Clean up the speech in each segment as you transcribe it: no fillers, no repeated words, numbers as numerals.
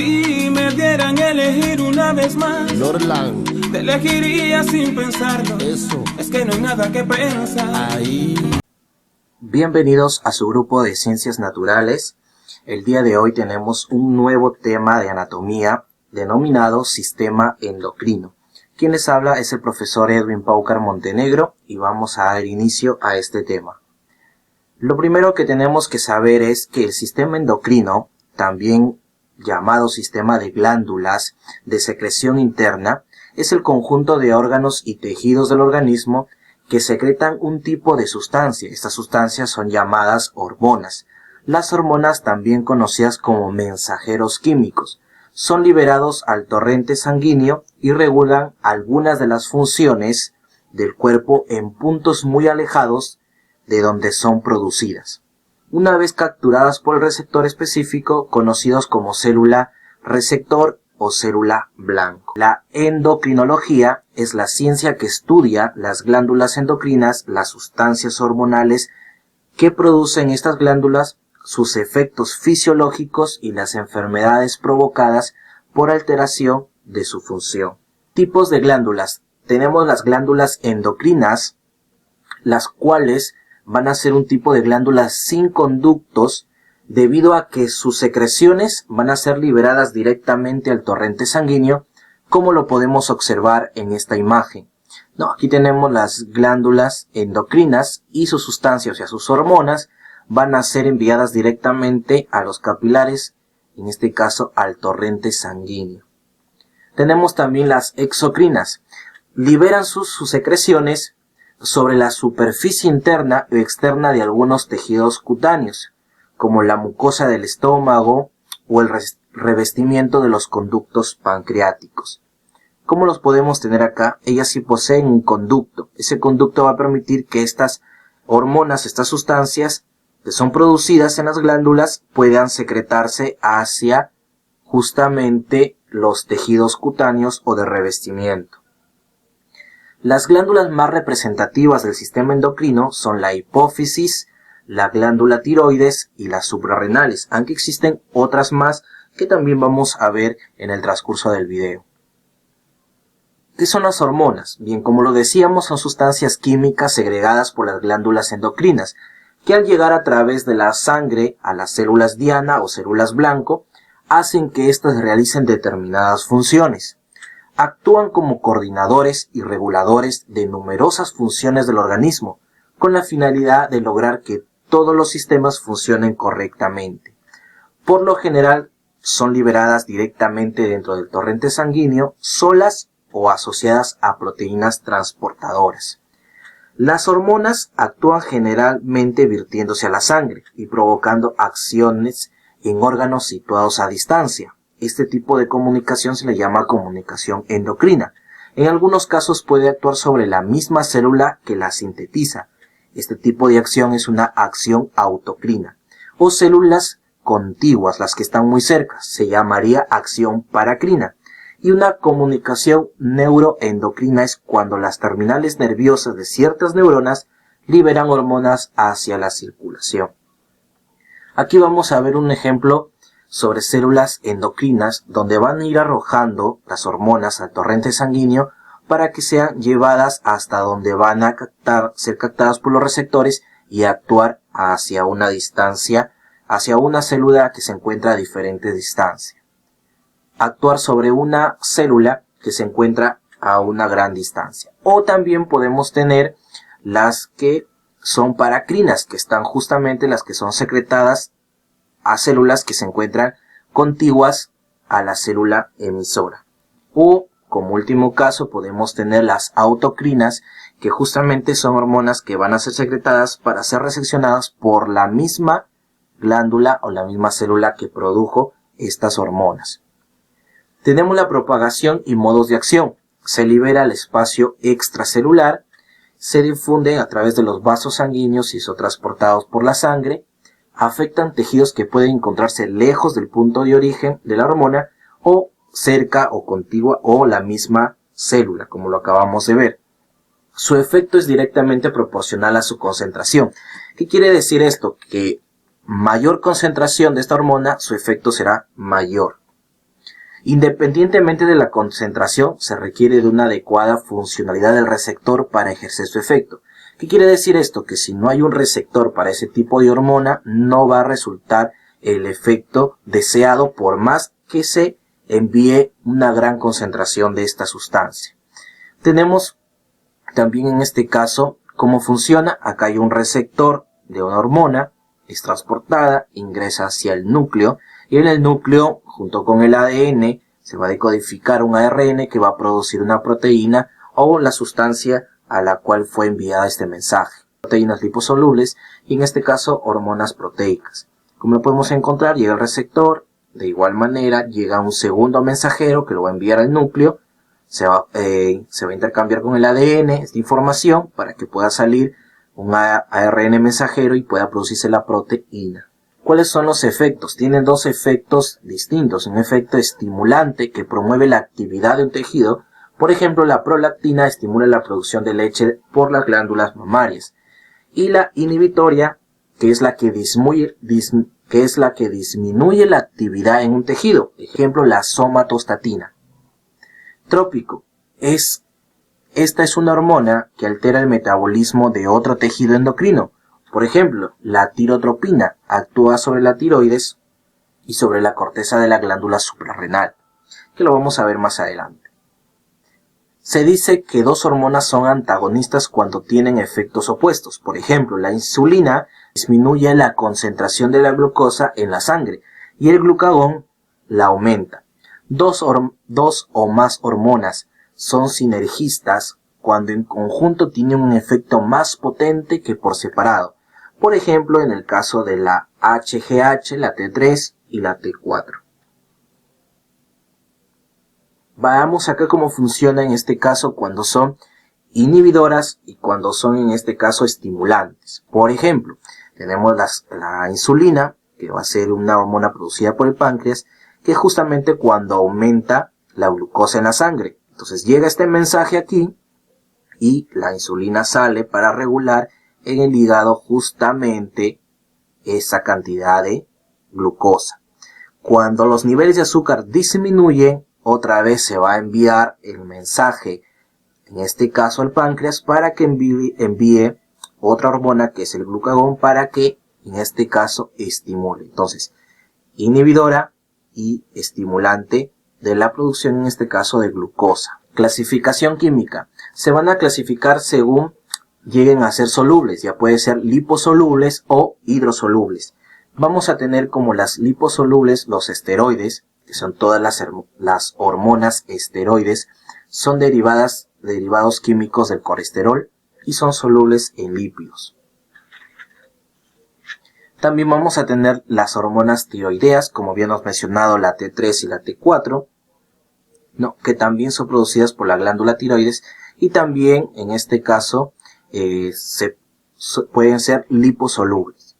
Si me dieran a elegir una vez más, Norland, te elegiría sin pensarlo. eso, Es que no hay nada que pensar. ahí. Bienvenidos a su grupo de Ciencias Naturales. El día de hoy tenemos un nuevo tema de anatomía denominado sistema endocrino. Quien les habla es el profesor Edwin Paucar Montenegro y vamos a dar inicio a este tema. Lo primero que tenemos que saber es que el sistema endocrino, también llamado sistema de glándulas de secreción interna, es el conjunto de órganos y tejidos del organismo que secretan un tipo de sustancia. Estas sustancias son llamadas hormonas. Las hormonas, también conocidas como mensajeros químicos, son liberados al torrente sanguíneo y regulan algunas de las funciones del cuerpo en puntos muy alejados de donde son producidas. Una vez capturadas por el receptor específico, conocidos como célula receptor o célula blanco. La endocrinología es la ciencia que estudia las glándulas endocrinas, las sustancias hormonales que producen estas glándulas, sus efectos fisiológicos y las enfermedades provocadas por alteración de su función. Tipos de glándulas. Tenemos las glándulas endocrinas, las cuales van a ser un tipo de glándulas sin conductos debido a que sus secreciones van a ser liberadas directamente al torrente sanguíneo, como lo podemos observar en esta imagen. Aquí tenemos las glándulas endocrinas y sus sustancias, o sea, sus hormonas, van a ser enviadas directamente a los capilares, en este caso al torrente sanguíneo. Tenemos también las exocrinas. Liberan sus secreciones sobre la superficie interna o externa de algunos tejidos cutáneos, como la mucosa del estómago o el revestimiento de los conductos pancreáticos. ¿Cómo los podemos tener acá? Ellas sí poseen un conducto. Ese conducto va a permitir que estas hormonas, estas sustancias que son producidas en las glándulas, puedan secretarse hacia justamente los tejidos cutáneos o de revestimiento. Las glándulas más representativas del sistema endocrino son la hipófisis, la glándula tiroides y las suprarrenales, aunque existen otras más que también vamos a ver en el transcurso del video. ¿Qué son las hormonas? Bien, como lo decíamos, son sustancias químicas segregadas por las glándulas endocrinas, que al llegar a través de la sangre a las células diana o células blanco, hacen que éstas realicen determinadas funciones. Actúan como coordinadores y reguladores de numerosas funciones del organismo, con la finalidad de lograr que todos los sistemas funcionen correctamente. Por lo general, son liberadas directamente dentro del torrente sanguíneo, solas o asociadas a proteínas transportadoras. Las hormonas actúan generalmente virtiéndose a la sangre y provocando acciones en órganos situados a distancia. Este tipo de comunicación se le llama comunicación endocrina. En algunos casos puede actuar sobre la misma célula que la sintetiza. Este tipo de acción es una acción autocrina. O células contiguas, las que están muy cerca, se llamaría acción paracrina. Y una comunicación neuroendocrina es cuando las terminales nerviosas de ciertas neuronas liberan hormonas hacia la circulación. Aquí vamos a ver un ejemplo sobre células endocrinas donde van a ir arrojando las hormonas al torrente sanguíneo para que sean llevadas hasta donde van a ser captadas por los receptores y actuar hacia una distancia, hacia una célula que se encuentra a diferente distancia. Actuar sobre una célula que se encuentra a una gran distancia. O también podemos tener las que son paracrinas, que están justamente las que son secretadas a células que se encuentran contiguas a la célula emisora. O, como último caso, podemos tener las autocrinas, que justamente son hormonas que van a ser secretadas para ser recepcionadas por la misma glándula o la misma célula que produjo estas hormonas. Tenemos la propagación y modos de acción. Se libera al espacio extracelular, se difunden a través de los vasos sanguíneos y son transportados por la sangre, afectan tejidos que pueden encontrarse lejos del punto de origen de la hormona o cerca o contigua o la misma célula, como lo acabamos de ver. Su efecto es directamente proporcional a su concentración. ¿Qué quiere decir esto? Que mayor concentración de esta hormona, su efecto será mayor. Independientemente de la concentración, se requiere de una adecuada funcionalidad del receptor para ejercer su efecto. ¿Qué quiere decir esto? Que si no hay un receptor para ese tipo de hormona, no va a resultar el efecto deseado por más que se envíe una gran concentración de esta sustancia. Tenemos también en este caso cómo funciona. Acá hay un receptor de una hormona, es transportada, ingresa hacia el núcleo y en el núcleo, junto con el ADN, se va a decodificar un ARN que va a producir una proteína o la sustancia a la cual fue enviada este mensaje. Proteínas liposolubles y en este caso hormonas proteicas. Como lo podemos encontrar, llega el receptor, de igual manera llega un segundo mensajero que lo va a enviar al núcleo, se va a intercambiar con el ADN esta información para que pueda salir un ARN mensajero y pueda producirse la proteína. ¿Cuáles son los efectos? Tienen dos efectos distintos. Un efecto estimulante que promueve la actividad de un tejido. Por ejemplo, la prolactina estimula la producción de leche por las glándulas mamarias. Y la inhibitoria, que es la que disminuye la actividad en un tejido. Ejemplo, la somatostatina. Trópico. Esta es una hormona que altera el metabolismo de otro tejido endocrino. Por ejemplo, la tirotropina actúa sobre la tiroides y sobre la corteza de la glándula suprarrenal, que lo vamos a ver más adelante. Se dice que dos hormonas son antagonistas cuando tienen efectos opuestos. Por ejemplo, la insulina disminuye la concentración de la glucosa en la sangre y el glucagón la aumenta. Dos o más hormonas son sinergistas cuando en conjunto tienen un efecto más potente que por separado. Por ejemplo, en el caso de la HGH, la T3 y la T4. Veamos acá cómo funciona en este caso cuando son inhibidoras y cuando son en este caso estimulantes. Por ejemplo, tenemos la insulina, que va a ser una hormona producida por el páncreas, que justamente cuando aumenta la glucosa en la sangre. Entonces llega este mensaje aquí y la insulina sale para regular en el hígado justamente esa cantidad de glucosa. Cuando los niveles de azúcar disminuyen, otra vez se va a enviar el mensaje, en este caso al páncreas, para que envíe otra hormona que es el glucagón para que en este caso estimule. Entonces, inhibidora y estimulante de la producción en este caso de glucosa. Clasificación química. Se van a clasificar según lleguen a ser solubles, ya puede ser liposolubles o hidrosolubles. Vamos a tener como las liposolubles los esteroides, que son todas las hormonas esteroides, son derivados químicos del colesterol y son solubles en lípidos. También vamos a tener las hormonas tiroideas, como habíamos mencionado la T3 y la T4, que también son producidas por la glándula tiroides y también en este caso pueden ser liposolubles.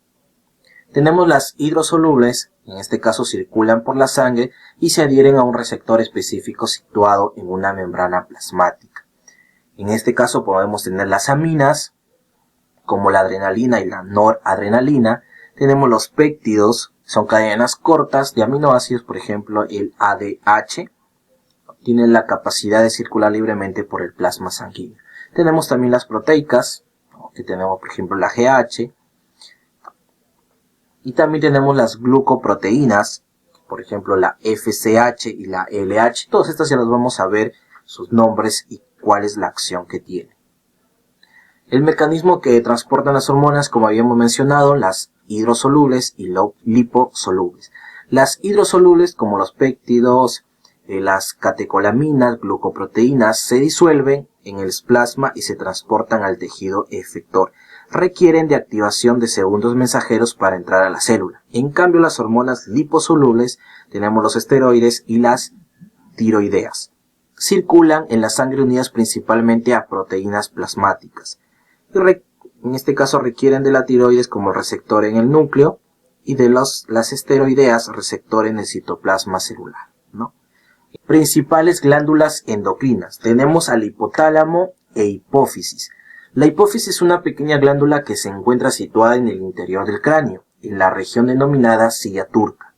Tenemos las hidrosolubles, en este caso circulan por la sangre y se adhieren a un receptor específico situado en una membrana plasmática. En este caso podemos tener las aminas, como la adrenalina y la noradrenalina. Tenemos los péptidos, son cadenas cortas de aminoácidos, por ejemplo el ADH, tiene la capacidad de circular libremente por el plasma sanguíneo. Tenemos también las proteicas, que tenemos por ejemplo la GH, y también tenemos las glucoproteínas, por ejemplo la FSH y la LH. Todas estas ya las vamos a ver sus nombres y cuál es la acción que tienen. El mecanismo que transportan las hormonas, como habíamos mencionado, las hidrosolubles y liposolubles. Las hidrosolubles, como los péptidos, las catecolaminas, glucoproteínas, se disuelven en el plasma y se transportan al tejido efector. Requieren de activación de segundos mensajeros para entrar a la célula. En cambio, las hormonas liposolubles, tenemos los esteroides y las tiroideas. Circulan en la sangre unidas principalmente a proteínas plasmáticas. En este caso requieren de la tiroides como receptor en el núcleo y de las esteroideas receptor en el citoplasma celular, Principales glándulas endocrinas. Tenemos al hipotálamo e hipófisis. La hipófisis es una pequeña glándula que se encuentra situada en el interior del cráneo, en la región denominada silla turca.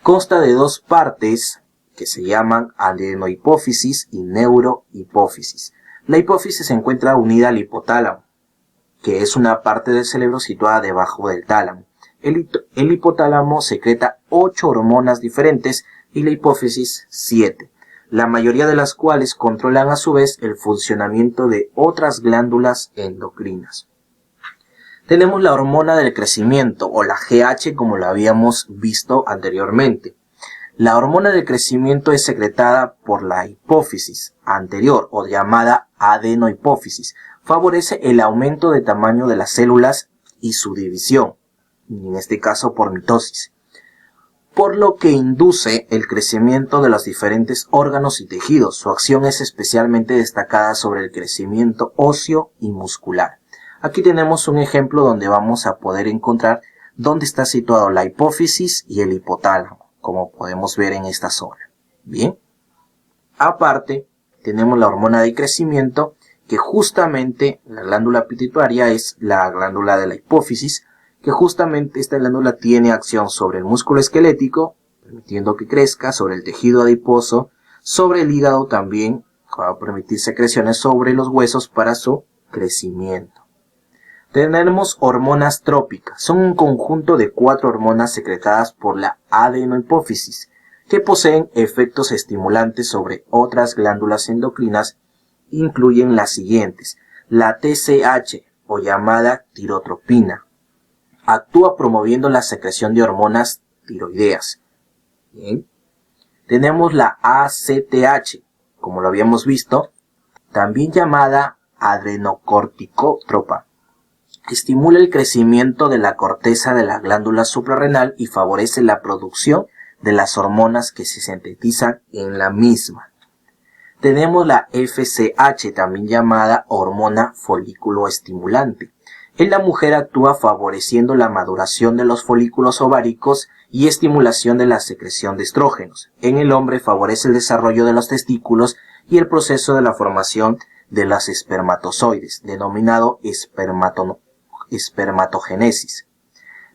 Consta de dos partes que se llaman adenohipófisis y neurohipófisis. La hipófisis se encuentra unida al hipotálamo, que es una parte del cerebro situada debajo del tálamo. El hipotálamo secreta 8 hormonas diferentes y la hipófisis 7, la mayoría de las cuales controlan a su vez el funcionamiento de otras glándulas endocrinas. Tenemos la hormona del crecimiento o la GH, como lo habíamos visto anteriormente. La hormona del crecimiento es secretada por la hipófisis anterior o llamada adenohipófisis. Favorece el aumento de tamaño de las células y su división, en este caso por mitosis, por lo que induce el crecimiento de los diferentes órganos y tejidos. Su acción es especialmente destacada sobre el crecimiento óseo y muscular. Aquí tenemos un ejemplo donde vamos a poder encontrar dónde está situado la hipófisis y el hipotálamo, como podemos ver en esta zona. Bien. Aparte, tenemos la hormona de crecimiento, que justamente la glándula pituitaria es la glándula de la hipófisis, que justamente esta glándula tiene acción sobre el músculo esquelético, permitiendo que crezca, sobre el tejido adiposo, sobre el hígado también, va a permitir secreciones sobre los huesos para su crecimiento. Tenemos hormonas trópicas. Son un conjunto de 4 hormonas secretadas por la adenohipófisis que poseen efectos estimulantes sobre otras glándulas endocrinas. Incluyen las siguientes: la TSH o llamada tirotropina. Actúa promoviendo la secreción de hormonas tiroideas. Bien. Tenemos la ACTH, como lo habíamos visto, también llamada adrenocorticótropa. Estimula el crecimiento de la corteza de la glándula suprarrenal y favorece la producción de las hormonas que se sintetizan en la misma. Tenemos la FSH, también llamada hormona folículo estimulante. En la mujer actúa favoreciendo la maduración de los folículos ováricos y estimulación de la secreción de estrógenos. En el hombre favorece el desarrollo de los testículos y el proceso de la formación de los espermatozoides, denominado espermatogénesis.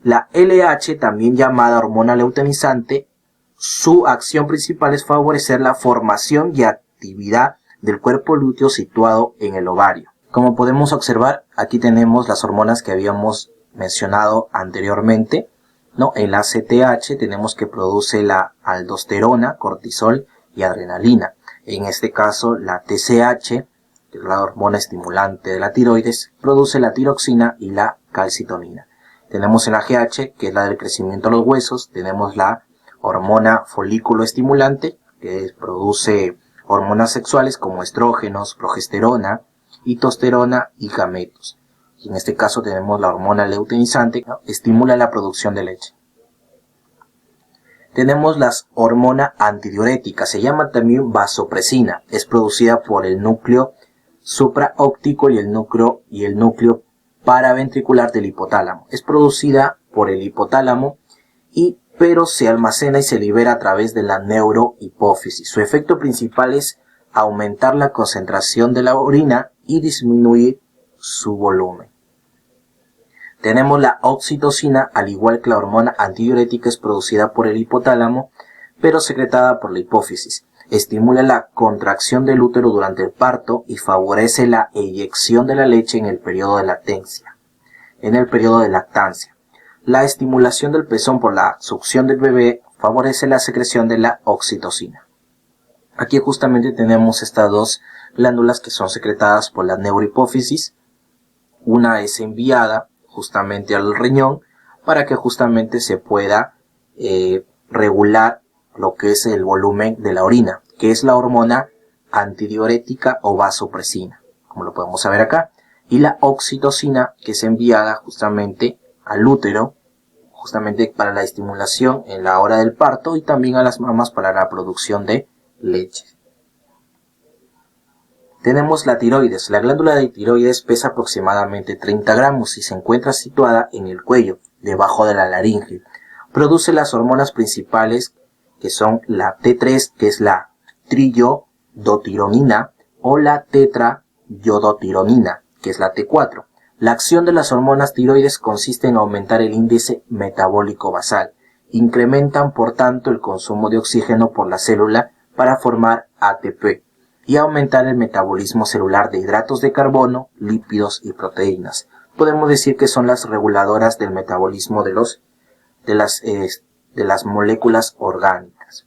La LH, también llamada hormona luteinizante, su acción principal es favorecer la formación y actividad del cuerpo lúteo situado en el ovario. Como podemos observar, aquí tenemos las hormonas que habíamos mencionado anteriormente, ¿no? En la CTH tenemos que produce la aldosterona, cortisol y adrenalina. En este caso, la TSH, que es la hormona estimulante de la tiroides, produce la tiroxina y la calcitonina. Tenemos en la GH, que es la del crecimiento de los huesos, tenemos la hormona folículo estimulante, que produce hormonas sexuales como estrógenos, progesterona, testosterona y gametos. Y en este caso tenemos la hormona luteinizante, que estimula la producción de leche. Tenemos la hormona antidiurética, se llama también vasopresina, es producida por el núcleo supraóptico y el núcleo paraventricular del hipotálamo. Es producida por el hipotálamo, pero se almacena y se libera a través de la neurohipófisis. Su efecto principal es aumentar la concentración de la orina y disminuir su volumen. Tenemos la oxitocina, al igual que la hormona antidiurética, es producida por el hipotálamo, pero secretada por la hipófisis. Estimula la contracción del útero durante el parto y favorece la eyección de la leche en el periodo de lactancia. La estimulación del pezón por la succión del bebé favorece la secreción de la oxitocina. Aquí justamente tenemos estas dos glándulas que son secretadas por la neurohipófisis. Una es enviada justamente al riñón para que justamente se pueda regular lo que es el volumen de la orina, que es la hormona antidiurética o vasopresina, como lo podemos saber acá, y la oxitocina, que es enviada justamente al útero, justamente para la estimulación en la hora del parto, y también a las mamas para la producción de leche. Tenemos la tiroides. La glándula de tiroides pesa aproximadamente 30 gramos y se encuentra situada en el cuello, debajo de la laringe. Produce las hormonas principales, que son la T3, que es la triiodotironina, o la tetraiodotironina, que es la T4. La acción de las hormonas tiroides consiste en aumentar el índice metabólico basal. Incrementan, por tanto, el consumo de oxígeno por la célula para formar ATP y aumentar el metabolismo celular de hidratos de carbono, lípidos y proteínas. Podemos decir que son las reguladoras del metabolismo de las moléculas orgánicas.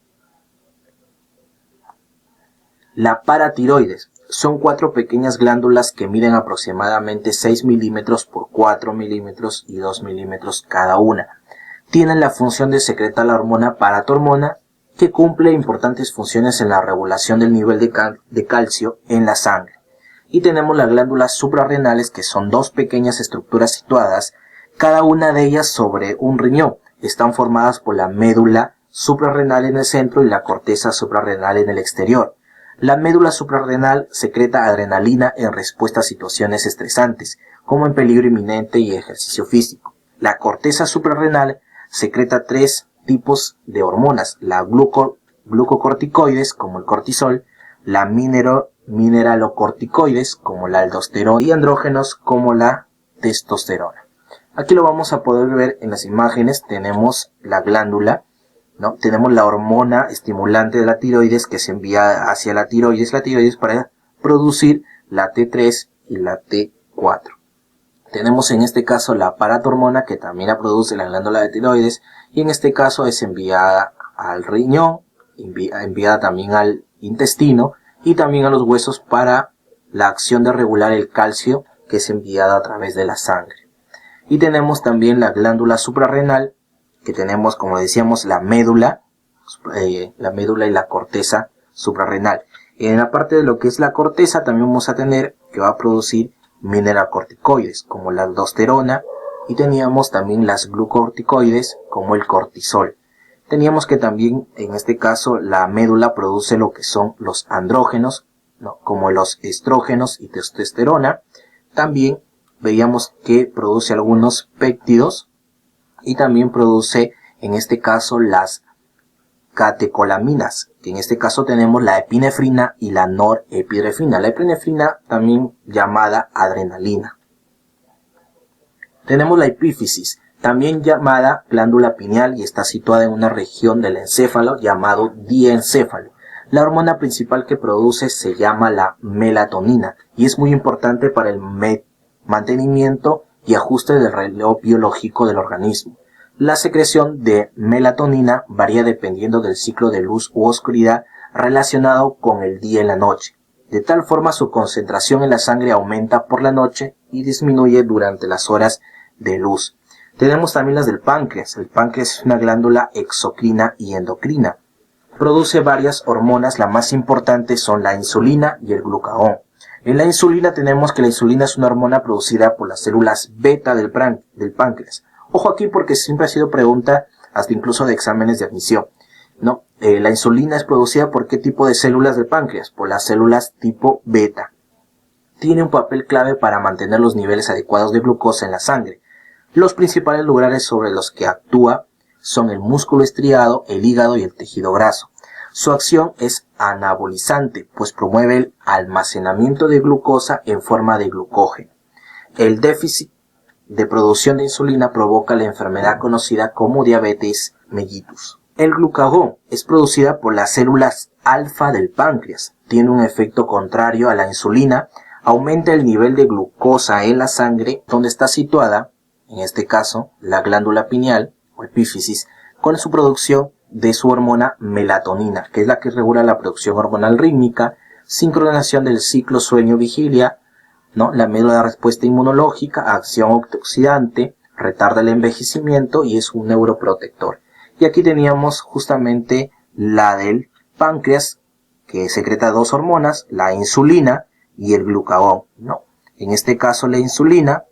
La paratiroides son 4 pequeñas glándulas que miden aproximadamente 6 milímetros por 4 milímetros y 2 milímetros cada una. Tienen la función de secretar la hormona paratormona, que cumple importantes funciones en la regulación del nivel de calcio en la sangre. Y tenemos las glándulas suprarrenales, que son 2 pequeñas estructuras situadas, cada una de ellas sobre un riñón. Están formadas por la médula suprarrenal en el centro y la corteza suprarrenal en el exterior. La médula suprarrenal secreta adrenalina en respuesta a situaciones estresantes, como en peligro inminente y ejercicio físico. La corteza suprarrenal secreta 3 tipos de hormonas: la glucocorticoides, como el cortisol, la mineralocorticoides, como la aldosterona, y andrógenos, como la testosterona. Aquí lo vamos a poder ver en las imágenes. Tenemos la glándula, ¿no? Tenemos la hormona estimulante de la tiroides que se envía hacia la tiroides para producir la T3 y la T4. Tenemos en este caso la paratormona, que también la produce la glándula de tiroides, y en este caso es enviada al riñón, enviada también al intestino y también a los huesos para la acción de regular el calcio, que es enviada a través de la sangre. Y tenemos también la glándula suprarrenal, que tenemos, como decíamos, la médula y la corteza suprarrenal. En la parte de lo que es la corteza también vamos a tener que va a producir mineralocorticoides, como la aldosterona, y teníamos también las glucocorticoides, como el cortisol. Teníamos que también, en este caso, la médula produce lo que son los andrógenos, ¿no? Como los estrógenos y testosterona. También veíamos que produce algunos péptidos y también produce, en este caso, las catecolaminas, que en este caso tenemos la epinefrina y la norepinefrina. La epinefrina, también llamada adrenalina. Tenemos la epífisis, también llamada glándula pineal, y está situada en una región del encéfalo llamado diencéfalo. La hormona principal que produce se llama la melatonina y es muy importante para el mantenimiento y ajuste del reloj biológico del organismo. La secreción de melatonina varía dependiendo del ciclo de luz u oscuridad relacionado con el día y la noche. De tal forma, su concentración en la sangre aumenta por la noche y disminuye durante las horas de luz. Tenemos también las del páncreas. El páncreas es una glándula exocrina y endocrina. Produce varias hormonas. La más importante son la insulina y el glucagón. En la insulina tenemos que la insulina es una hormona producida por las células beta del páncreas. Ojo aquí, porque siempre ha sido pregunta hasta incluso de exámenes de admisión, ¿no? La insulina es producida por ¿qué tipo de células del páncreas? Por las células tipo beta. Tiene un papel clave para mantener los niveles adecuados de glucosa en la sangre. Los principales lugares sobre los que actúa son el músculo estriado, el hígado y el tejido graso. Su acción es anabolizante, pues promueve el almacenamiento de glucosa en forma de glucógeno. El déficit de producción de insulina provoca la enfermedad conocida como diabetes mellitus. El glucagón es producida por las células alfa del páncreas. Tiene un efecto contrario a la insulina, aumenta el nivel de glucosa en la sangre, donde está situada, en este caso, la glándula pineal o epífisis, con su producción de su hormona melatonina, que es la que regula la producción hormonal rítmica, sincronización del ciclo sueño-vigilia, ¿no? La médula de respuesta inmunológica, acción antioxidante, retarda el envejecimiento y es un neuroprotector. Y aquí teníamos justamente la del páncreas, que secreta 2 hormonas, la insulina y el glucagón, ¿no? En este caso la insulina,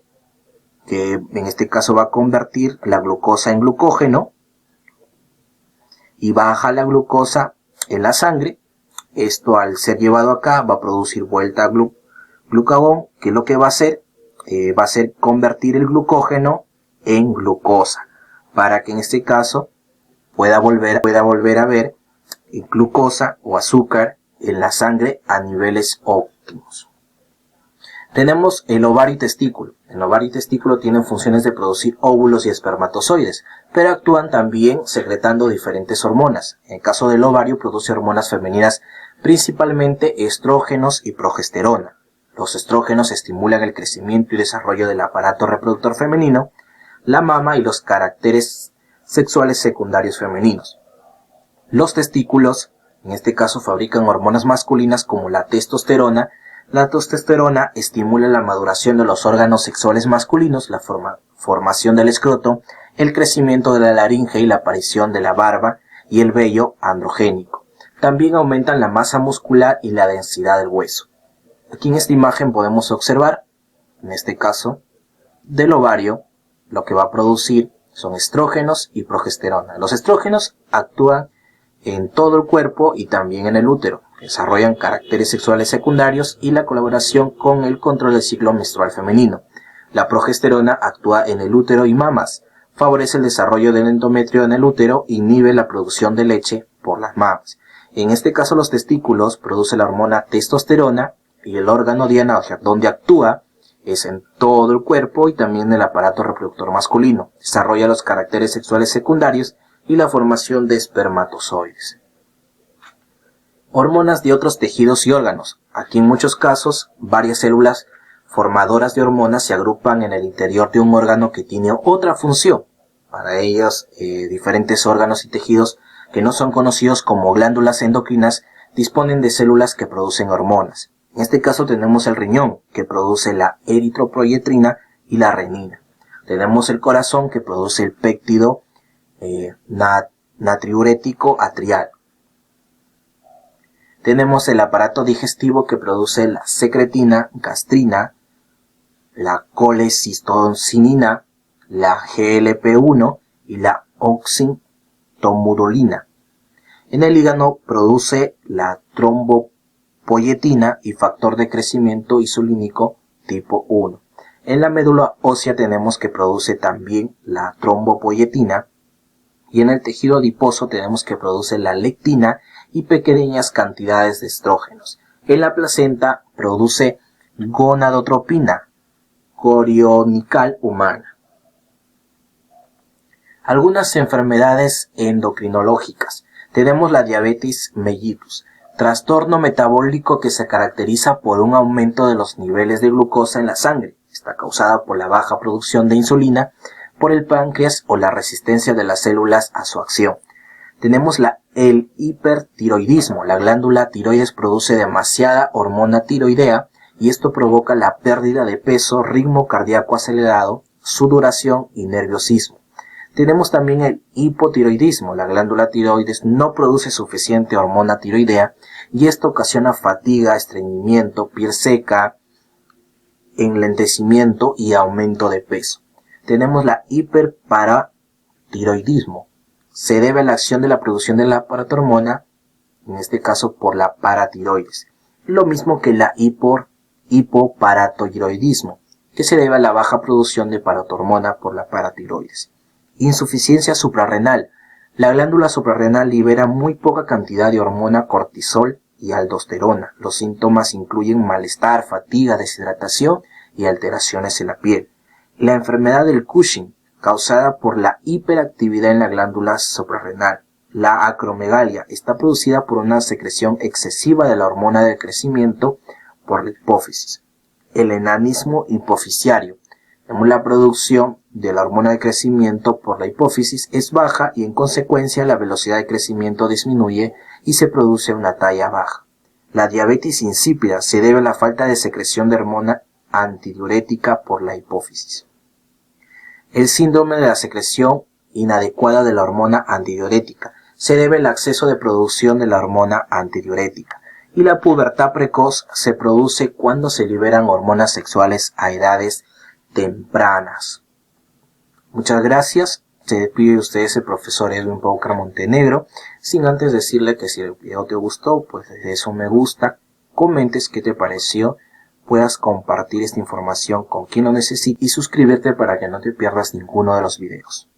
que en este caso va a convertir la glucosa en glucógeno y baja la glucosa en la sangre. Esto, al ser llevado acá, va a producir vuelta a glucagón, que lo que va a hacer convertir el glucógeno en glucosa, para que en este caso pueda volver a haber glucosa o azúcar en la sangre a niveles óptimos. Tenemos el ovario y testículo. El ovario y testículo tienen funciones de producir óvulos y espermatozoides, pero actúan también secretando diferentes hormonas. En el caso del ovario produce hormonas femeninas, principalmente estrógenos y progesterona. Los estrógenos estimulan el crecimiento y desarrollo del aparato reproductor femenino, la mama y los caracteres sexuales secundarios femeninos. Los testículos, en este caso, fabrican hormonas masculinas como la testosterona. La testosterona estimula la maduración de los órganos sexuales masculinos, la formación del escroto, el crecimiento de la laringe y la aparición de la barba y el vello androgénico. También aumentan la masa muscular y la densidad del hueso. Aquí en esta imagen podemos observar, en este caso, del ovario, lo que va a producir son estrógenos y progesterona. Los estrógenos actúan en todo el cuerpo y también en el útero. Desarrollan caracteres sexuales secundarios y la colaboración con el control del ciclo menstrual femenino. La progesterona actúa en el útero y mamas, favorece el desarrollo del endometrio en el útero, inhibe la producción de leche por las mamas. En este caso, los testículos producen la hormona testosterona y el órgano diana, o sea, donde actúa, es en todo el cuerpo y también en el aparato reproductor masculino. Desarrolla los caracteres sexuales secundarios y la formación de espermatozoides. Hormonas de otros tejidos y órganos. Aquí en muchos casos, varias células formadoras de hormonas se agrupan en el interior de un órgano que tiene otra función. Para ellas, diferentes órganos y tejidos que no son conocidos como glándulas endocrinas disponen de células que producen hormonas. En este caso tenemos el riñón, que produce la eritropoyetina y la renina. Tenemos el corazón, que produce el péptido natriurético atrial. Tenemos el aparato digestivo, que produce la secretina, gastrina, la colecistocinina, la GLP-1 y la oxintomodulina. En el hígado produce la trombopoyetina y factor de crecimiento insulínico tipo 1. En la médula ósea tenemos que produce también la trombopoyetina, y en el tejido adiposo tenemos que produce la lectina y pequeñas cantidades de estrógenos. En la placenta produce gonadotropina corionical humana. Algunas enfermedades endocrinológicas. Tenemos la diabetes mellitus, trastorno metabólico que se caracteriza por un aumento de los niveles de glucosa en la sangre. Está causada por la baja producción de insulina por el páncreas o la resistencia de las células a su acción. Tenemos el hipertiroidismo. La glándula tiroides produce demasiada hormona tiroidea y esto provoca la pérdida de peso, ritmo cardíaco acelerado, sudoración y nerviosismo. Tenemos también el hipotiroidismo. La glándula tiroides no produce suficiente hormona tiroidea y esto ocasiona fatiga, estreñimiento, piel seca, enlentecimiento y aumento de peso. Tenemos la hiperparatiroidismo. Se debe a la acción de la producción de la paratormona, en este caso por la paratiroides. Lo mismo que la hipoparatiroidismo, que se debe a la baja producción de paratormona por la paratiroides. Insuficiencia suprarrenal. La glándula suprarrenal libera muy poca cantidad de hormona cortisol y aldosterona. Los síntomas incluyen malestar, fatiga, deshidratación y alteraciones en la piel. La enfermedad del Cushing, causada por la hiperactividad en la glándula suprarrenal. La acromegalia está producida por una secreción excesiva de la hormona del crecimiento por la hipófisis. El enanismo hipofisiario. La producción de la hormona de crecimiento por la hipófisis es baja y en consecuencia la velocidad de crecimiento disminuye y se produce una talla baja. La diabetes insípida se debe a la falta de secreción de hormona antidiurética por la hipófisis. El síndrome de la secreción inadecuada de la hormona antidiurética se debe al exceso de producción de la hormona antidiurética. Y la pubertad precoz se produce cuando se liberan hormonas sexuales a edades tempranas. Muchas gracias. Se despide de ustedes el profesor Edwin Paucar Montenegro, sin antes decirle que si el video te gustó, pues desde eso me gusta, comentes qué te pareció, puedas compartir esta información con quien lo necesite y suscribirte para que no te pierdas ninguno de los videos.